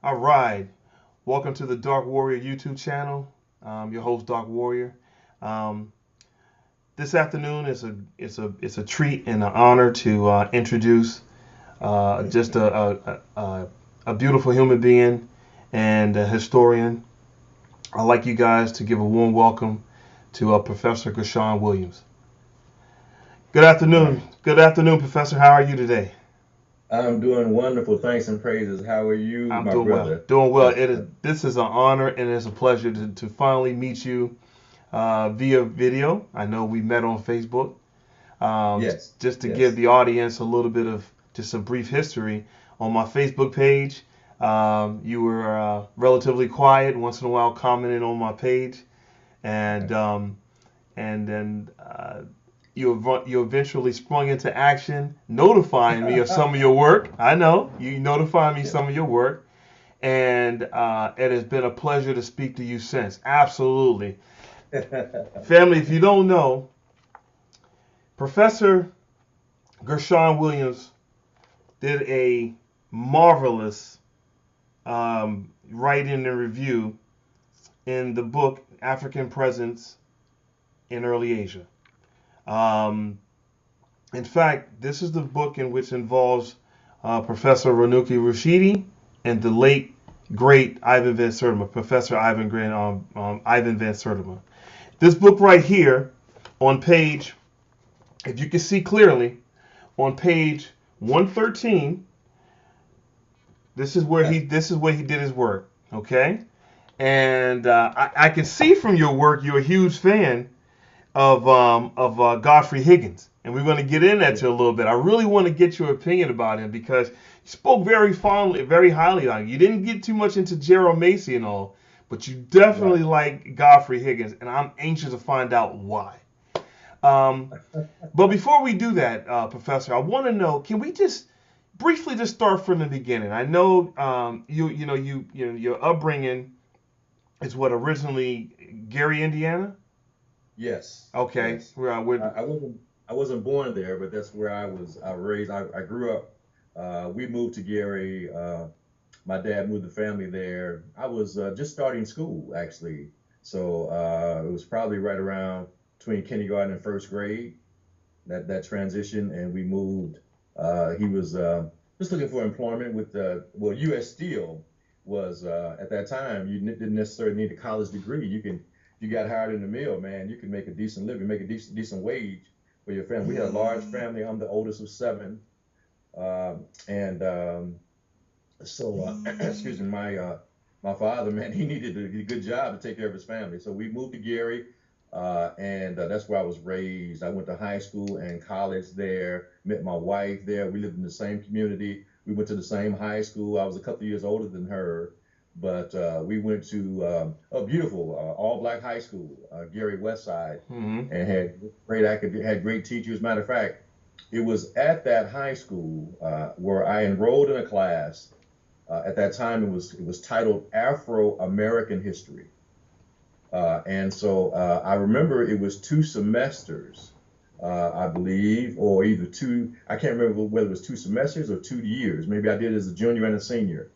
All right. Welcome to the Dark Warrior YouTube channel. Your host, Dark Warrior. Um, this afternoon is a treat and an honor to introduce just a beautiful human being and a historian. I'd like you guys to give a warm welcome to Professor Gershon Williams. Good All afternoon. right. Good afternoon, Professor. How are you today? I'm doing wonderful. Thanks and praises. How are you, I'm my doing well. brother? Doing well. Uh, It is. This is an honor and it's a pleasure to finally meet you via video. I know we met on Facebook. yes, Just to give yes. the audience a little bit of just a brief history on my Facebook page. You were relatively quiet, once in a while commenting on my page, and then you eventually sprung into action, notifying me of some of your work. I know you notified me Yeah. some of your work, and it has been a pleasure to speak to you since. Absolutely, family. If you don't know, Professor Gershon Williams did a marvelous writing and review in the book African Presence in Early Asia. Um, in fact, this is the book in which involves Professor Ranuki Rashidi and the late great Ivan Van Sertima, Professor Ivan Van Sertima. This book right here on page, if you can see clearly, on page 113, this is where he did his work. Okay, and I can see from your work you're a huge fan of Godfrey Higgins, and we're going to get in that to a little bit. I really want to get your opinion about him because you spoke very fondly, very highly on him. You didn't get too much into Gerald Macy and all, but you Right. definitely like Godfrey Higgins, and I'm anxious to find out why. Um, but before we do that, Professor, I want to know: can we just briefly just start from the beginning? I know you know your upbringing is what originally Gary, Indiana. Yes, Okay, yes. we're I wasn't born there, but that's where I was raised. I grew up. We moved to Gary. My dad moved the family there. I was just starting school actually, so it was probably right around between kindergarten and first grade that transition, and we moved. He was just looking for employment with well, U.S. Steel was at that time you didn't necessarily need a college degree. You got hired in the mill, man. You can make a decent living, make a decent wage for your family. We had a large family. I'm the oldest of seven, and so excuse me, my father, man, he needed a good job to take care of his family. So we moved to Gary, and that's where I was raised. I went to high school and college there. Met my wife there. We lived in the same community. We went to the same high school. I was a couple of years older than her, but we went to a beautiful all black high school, Gary West Side, hmm and had great teachers. Matter of fact, it was at that high school where I enrolled in a class. At that time, it was titled Afro American History, and so I remember it was 2 semesters, I believe, or either two. I can't remember whether it was 2 semesters or 2 years. Maybe I did as a junior and a senior,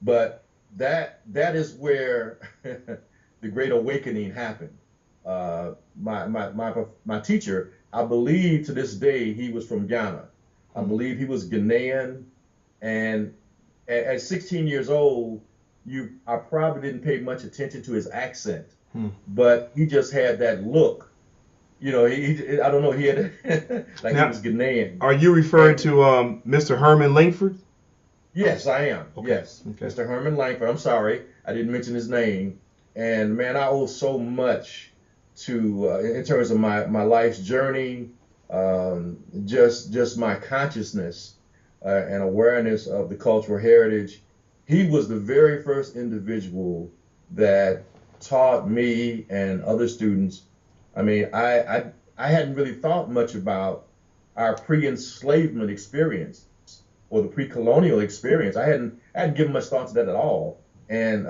but that is where the Great Awakening happened. My teacher, I believe to this day, he was from Ghana. I believe he was Ghanaian, and at 16 years old, you I probably didn't pay much attention to his accent, hmm but he just had that look. I don't know, he had like he Now, was Ghanaian. are you referring And to Mr. Herman Langford? yes, I am. Okay, Yes, okay. Mr. Harmon Langford. I'm sorry, I didn't mention his name. And man, I owe so much to in terms of my life's journey, just my consciousness and awareness of the cultural heritage. He was the very first individual that taught me and other students. I mean, I hadn't really thought much about our pre-enslavement experience or the pre-colonial experience. I hadn't given much thought to that at all. And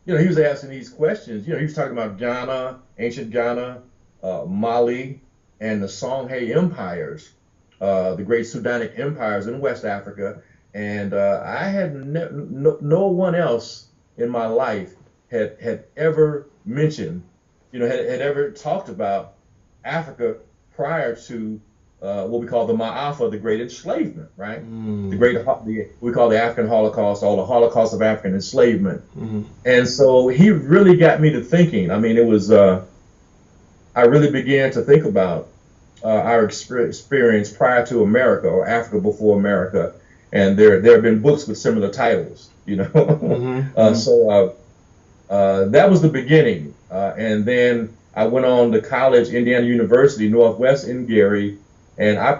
he was asking these questions. He was talking about Ghana, ancient Ghana, Mali, and the Songhai empires, the great Sudanic empires in West Africa. And I had no one else in my life had ever mentioned, had ever talked about Africa prior to what we call the Ma'afa, the Great Enslavement, right? Mm. We call the African Holocaust, or the Holocaust of African Enslavement. Mm-hmm. And so he really got me to thinking. I mean, it was I really began to think about our experience prior to America, or Africa before America, and there have been books with similar titles, Mm-hmm. That was the beginning, and then I went on to college, Indiana University, Northwest in Gary, and I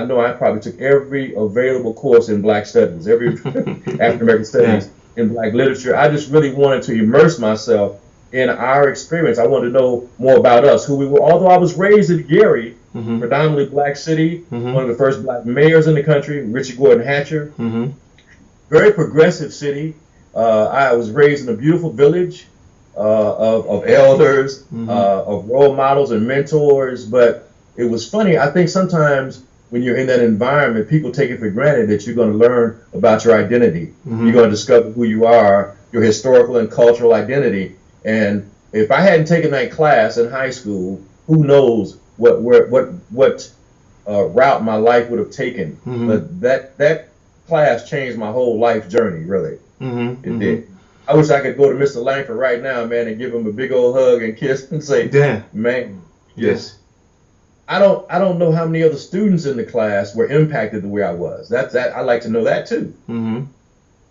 know I probably took every available course in Black Studies, every African American Yeah. Studies, in Black literature. I just really wanted to immerse myself in our experience. I wanted to know more about us, who we were. Although I was raised in Gary, Mm-hmm. predominantly Black city, Mm-hmm. one of the first Black mayors in the country, Richard Gordon Hatcher, Mm-hmm. very progressive city. I was raised in a beautiful village of elders, Mm-hmm. of role models and mentors. But it was funny. I think sometimes when you're in that environment, people take it for granted that you're going to learn about your identity. Mm-hmm. You're going to discover who you are, your historical and cultural identity. And if I hadn't taken that class in high school, who knows what route my life would have taken. Mm-hmm. But that class changed my whole life journey, really. Mm-hmm. It did. I wish I could go to Mr. Langford right now, man, and give him a big old hug and kiss and say, Yeah. man, Yes. I don't know how many other students in the class were impacted the way I was. I like to know that too. Mm-hmm.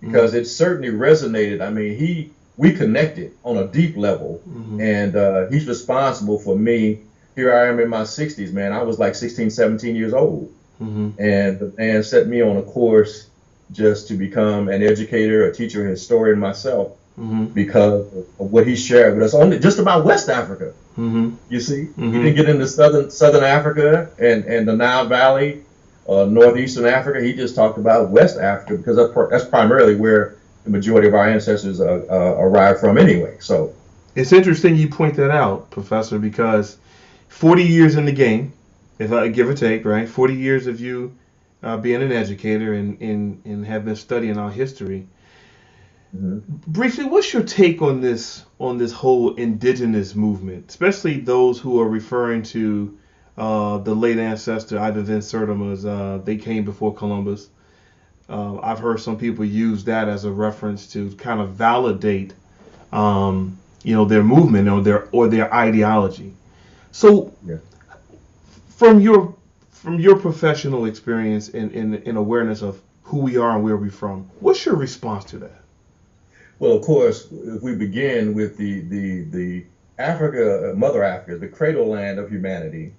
Because it certainly resonated. I mean, we connected on a deep level, Mm-hmm. and he's responsible for me. Here I am in my 60s, man. I was like 16, 17 years old, Mm-hmm. and the man set me on a course just to become an educator, a teacher, a historian myself, Mm-hmm. because of what he shared with us, only just about West Africa. Mm-hmm. You see, Mm-hmm. he didn't get into Southern Africa and the Nile Valley, northeastern Africa. He just talked about West Africa, because that's primarily where the majority of our ancestors arrived from anyway. So It's interesting you point that out, Professor, because 40 years in the game, if I give or take, right? 40 years of you being an educator and have been studying our history. mhm. Briefly, what's your take on this whole indigenous movement, especially those who are referring to the late ancestor Ivan Van Sertima as they came before Columbus? I've heard some people use that as a reference to kind of validate, their movement or their ideology. So, Yeah. from your professional experience and awareness of who we are and where we're from, what's your response to that? Well, of course, if we begin with the Africa, Mother Africa, the cradle land of humanity,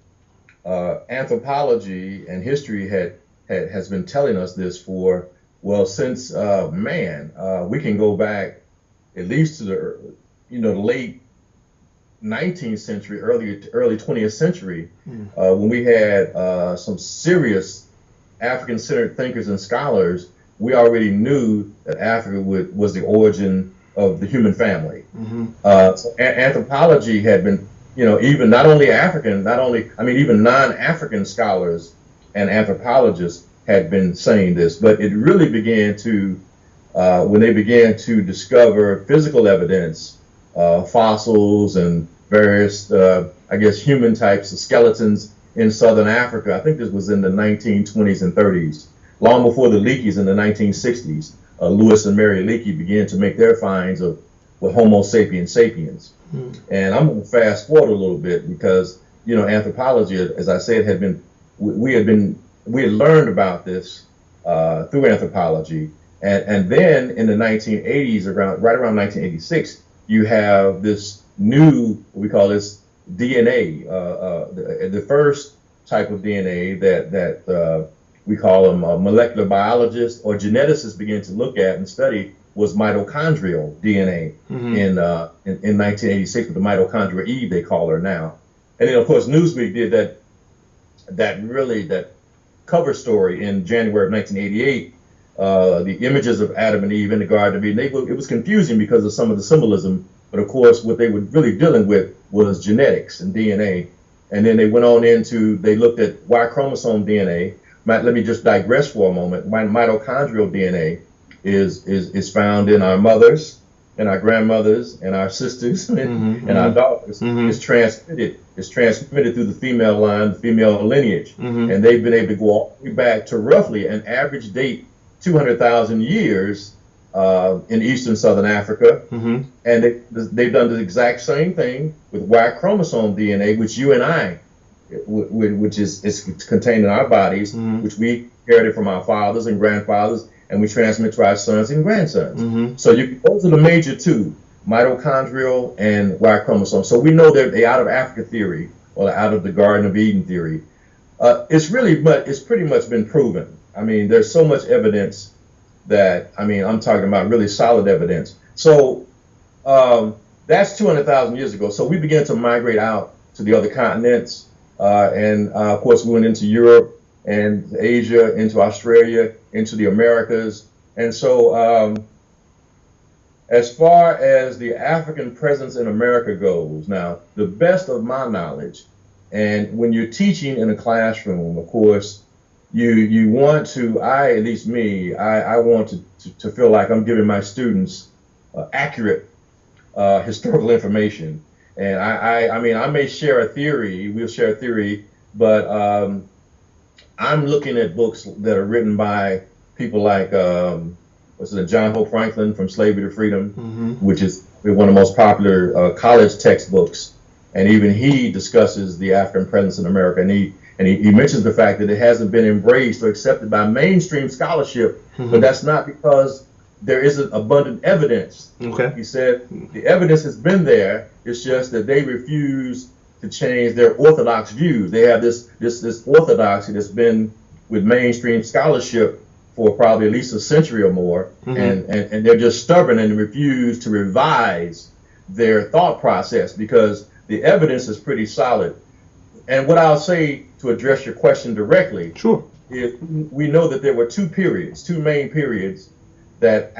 anthropology and history has been telling us this since man. We can go back at least to the late 19th century, early 20th century, when we had some serious African-centered thinkers and scholars. We already knew that Africa was the origin of the human family. Mm-hmm. So anthropology had been, even not only African, even non-African scholars and anthropologists had been saying this, but it really began to, when they began to discover physical evidence, fossils and various, human types of skeletons in Southern Africa. I think this was in the 1920s and 30s. Long before the Leakeys in the 1960s, Lewis and Mary Leakey began to make their finds of what Homo sapiens sapiens. And I'm going to fast forward a little bit because, anthropology, as I said, we had learned about this through anthropology. And then in the 1980s, right around 1986, you have this new, what we call this DNA, the first type of DNA that we call them molecular biologists or geneticists begin to look at and study was mitochondrial DNA in 1986 with the mitochondria Eve, they call her now. And then, of course, Newsweek did that cover story in January of 1988, the images of Adam and Eve in the Garden of Eden. It was confusing because of some of the symbolism, but of course, what they were really dealing with was genetics and DNA. And then they went on they looked at Y chromosome DNA, let me just digress for a moment. Mitochondrial DNA is found in our mothers, and our grandmothers, and our sisters, and our daughters. It's transmitted through the female line, the female lineage, and they've been able to go all the way back to roughly an average date 200,000 years in Eastern Southern Africa, and they've done the exact same thing with Y chromosome DNA, which you and I, which is contained in our bodies, which we inherited from our fathers and grandfathers, and we transmit to our sons and grandsons. So those are the major two, mitochondrial and Y chromosome. So we know that they're out of Africa theory, or out of the Garden of Eden theory. It's pretty much been proven. I mean, there's so much evidence that, I mean, I'm talking about really solid evidence. So that's 200,000 years ago. So we began to migrate out to the other continents. And of course, we went into Europe and Asia, into Australia, into the Americas. And so as far as the African presence in America goes, now, the best of my knowledge, and when you're teaching in a classroom, of course, you want to, at least me, I want to feel like I'm giving my students accurate historical information. And I mean, I may share a theory, we'll share a theory, but I'm looking at books that are written by people like, John Hope Franklin, From Slavery to Freedom, which is one of the most popular college textbooks. And even he discusses the African presence in America. And he mentions the fact that it hasn't been embraced or accepted by mainstream scholarship, but that's not because there isn't abundant evidence. He said the evidence has been there. It's just that they refuse to change their orthodox views. They have this orthodoxy that's been with mainstream scholarship for probably at least a century or more, and they're just stubborn and refuse to revise their thought process because the evidence is pretty solid. And what I'll say to address your question directly, is we know that there were two main periods that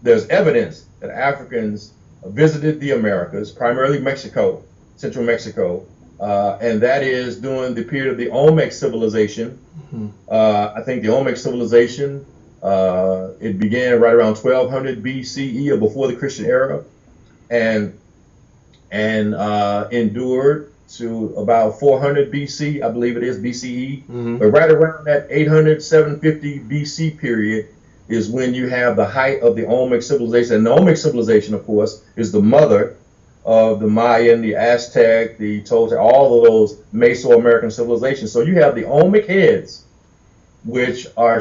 there's evidence that Africans visited the Americas, primarily Mexico, central Mexico, and that is during the period of the Olmec Civilization. I think the Olmec Civilization, it began right around 1200 BCE or before the Christian era, and endured to about 400 BC, I believe it is, BCE. But right around that 800, 750 BC period is when you have the height of the Olmec Civilization. And the Olmec Civilization, of course, is the mother of the Mayan, the Aztec, the Toltec, all of those Mesoamerican civilizations. So you have the Olmec heads, which are